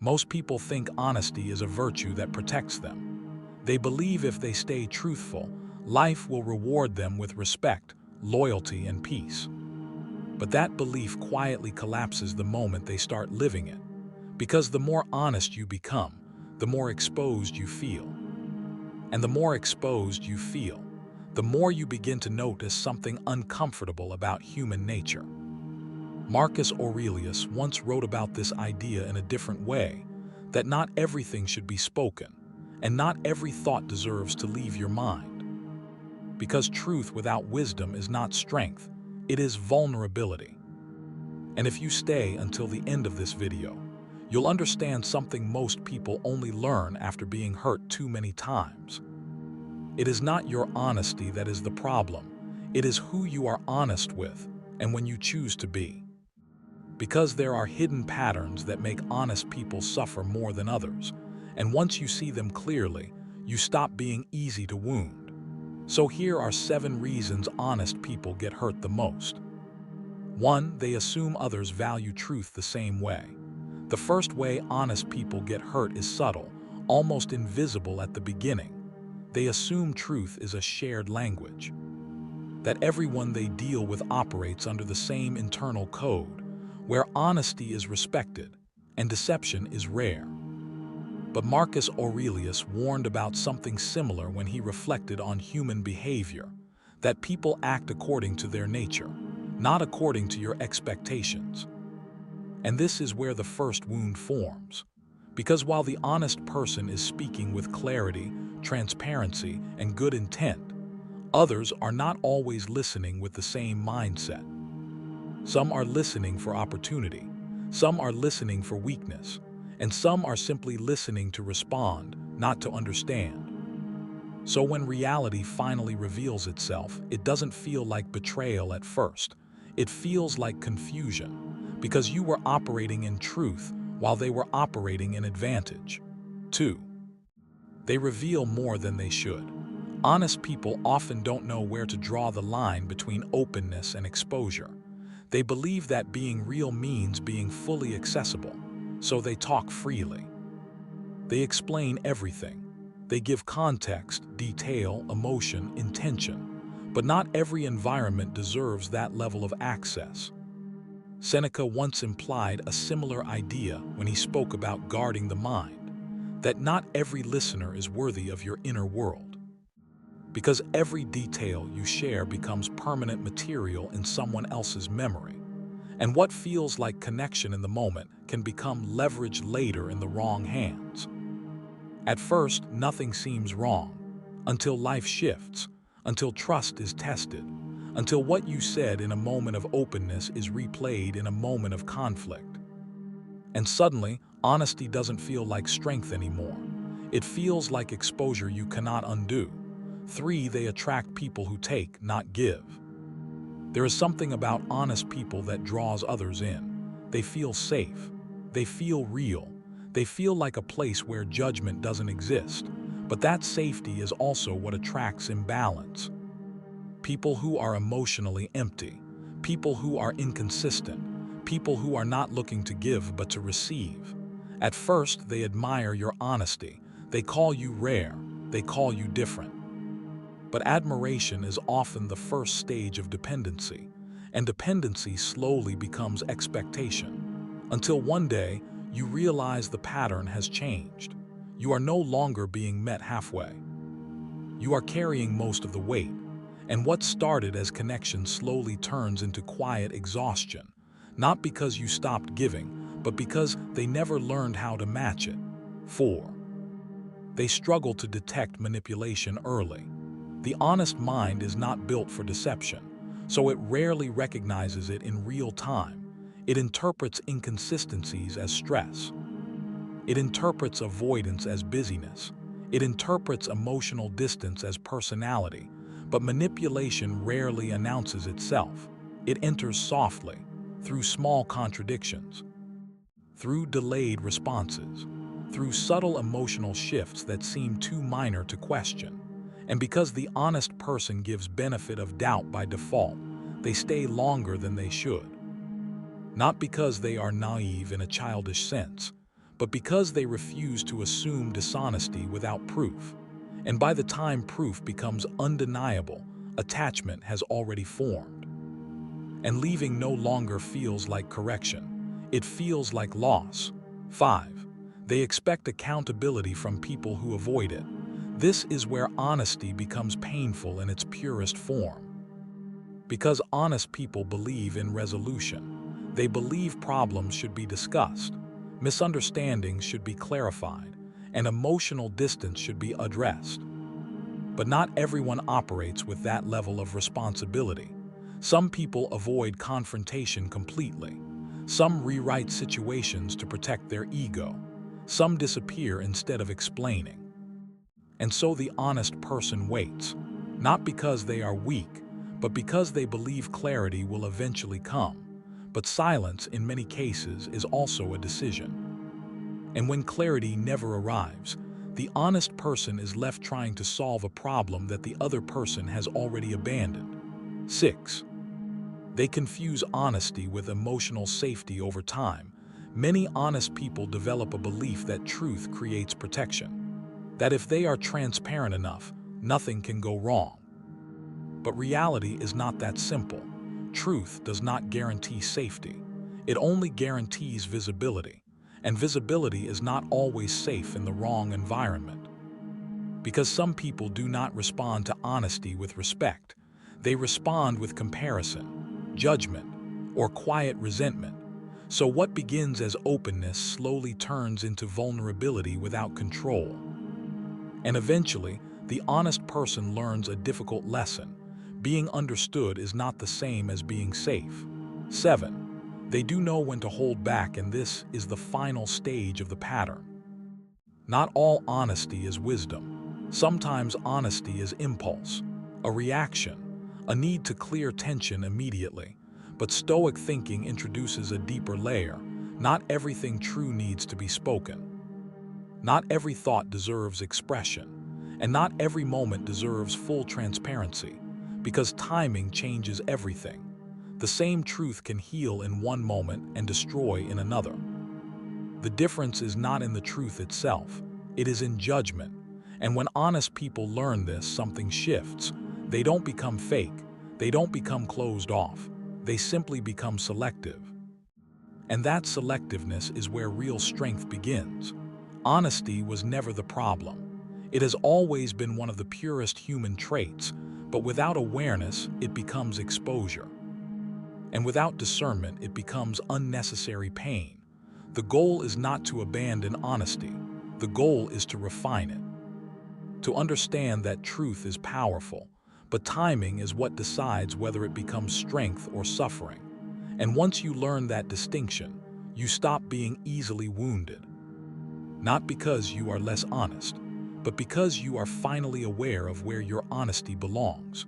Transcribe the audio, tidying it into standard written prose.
Most people think honesty is a virtue that protects them. They believe if they stay truthful, life will reward them with respect, loyalty, and peace. But that belief quietly collapses the moment they start living it, because the more honest you become, the more exposed you feel. And the more exposed you feel, the more you begin to notice something uncomfortable about human nature. Marcus Aurelius once wrote about this idea in a different way, that not everything should be spoken, and not every thought deserves to leave your mind. Because truth without wisdom is not strength, it is vulnerability. And if you stay until the end of this video, you'll understand something most people only learn after being hurt too many times. It is not your honesty that is the problem, it is who you are honest with and when you choose to be. Because there are hidden patterns that make honest people suffer more than others, and once you see them clearly, you stop being easy to wound. So here are 7 reasons honest people get hurt the most. 1. They assume others value truth the same way. The first way honest people get hurt is subtle, almost invisible at the beginning. They assume truth is a shared language, that everyone they deal with operates under the same internal code, where honesty is respected and deception is rare. But Marcus Aurelius warned about something similar when he reflected on human behavior, that people act according to their nature, not according to your expectations. And this is where the first wound forms. Because while the honest person is speaking with clarity, transparency, and good intent, others are not always listening with the same mindset. Some are listening for opportunity, some are listening for weakness, and some are simply listening to respond, not to understand. So when reality finally reveals itself, it doesn't feel like betrayal at first. It feels like confusion, because you were operating in truth while they were operating in advantage. 2. They reveal more than they should. Honest people often don't know where to draw the line between openness and exposure. They believe that being real means being fully accessible, so they talk freely. They explain everything. They give context, detail, emotion, intention. But not every environment deserves that level of access. Seneca once implied a similar idea when he spoke about guarding the mind, that not every listener is worthy of your inner world. Because every detail you share becomes permanent material in someone else's memory. And what feels like connection in the moment can become leverage later in the wrong hands. At first, nothing seems wrong, until life shifts, until trust is tested, until what you said in a moment of openness is replayed in a moment of conflict. And suddenly, honesty doesn't feel like strength anymore. It feels like exposure you cannot undo. 3. They attract people who take, not give. There is something about honest people that draws others in. They feel safe. They feel real. They feel like a place where judgment doesn't exist. But that safety is also what attracts imbalance. People who are emotionally empty. People who are inconsistent. People who are not looking to give but to receive. At first, they admire your honesty. They call you rare. They call you different. But admiration is often the first stage of dependency, and dependency slowly becomes expectation, until one day you realize the pattern has changed. You are no longer being met halfway. You are carrying most of the weight, and what started as connection slowly turns into quiet exhaustion, not because you stopped giving, but because they never learned how to match it. 4. They struggle to detect manipulation early. The honest mind is not built for deception, so it rarely recognizes it in real time. It interprets inconsistencies as stress. It interprets avoidance as busyness. It interprets emotional distance as personality. But manipulation rarely announces itself. It enters softly, through small contradictions, through delayed responses, through subtle emotional shifts that seem too minor to question. And because the honest person gives benefit of doubt by default, they stay longer than they should. Not because they are naive in a childish sense, but because they refuse to assume dishonesty without proof. And by the time proof becomes undeniable, attachment has already formed. And leaving no longer feels like correction. It feels like loss. 5. They expect accountability from people who avoid it. This is where honesty becomes painful in its purest form. Because honest people believe in resolution. They believe problems should be discussed, misunderstandings should be clarified, and emotional distance should be addressed. But not everyone operates with that level of responsibility. Some people avoid confrontation completely. Some rewrite situations to protect their ego. Some disappear instead of explaining. And so the honest person waits, not because they are weak, but because they believe clarity will eventually come. But silence, in many cases, is also a decision. And when clarity never arrives, the honest person is left trying to solve a problem that the other person has already abandoned. 6. They confuse honesty with emotional safety over time. Many honest people develop a belief that truth creates protection, that if they are transparent enough, nothing can go wrong. But reality is not that simple. Truth does not guarantee safety. It only guarantees visibility, and visibility is not always safe in the wrong environment. Because some people do not respond to honesty with respect. They respond with comparison, judgment, or quiet resentment. So what begins as openness slowly turns into vulnerability without control. And eventually, the honest person learns a difficult lesson. Being understood is not the same as being safe. 7. They do know when to hold back, and this is the final stage of the pattern. Not all honesty is wisdom. Sometimes honesty is impulse, a reaction, a need to clear tension immediately. But Stoic thinking introduces a deeper layer. Not everything true needs to be spoken. Not every thought deserves expression, and not every moment deserves full transparency, because timing changes everything. The same truth can heal in one moment and destroy in another. The difference is not in the truth itself, it is in judgment. And when honest people learn this, something shifts. They don't become fake, they don't become closed off, they simply become selective. And that selectiveness is where real strength begins. Honesty was never the problem. It has always been one of the purest human traits, but without awareness, it becomes exposure. And without discernment, it becomes unnecessary pain. The goal is not to abandon honesty. The goal is to refine it. To understand that truth is powerful, but timing is what decides whether it becomes strength or suffering. And once you learn that distinction, you stop being easily wounded. Not because you are less honest, but because you are finally aware of where your honesty belongs.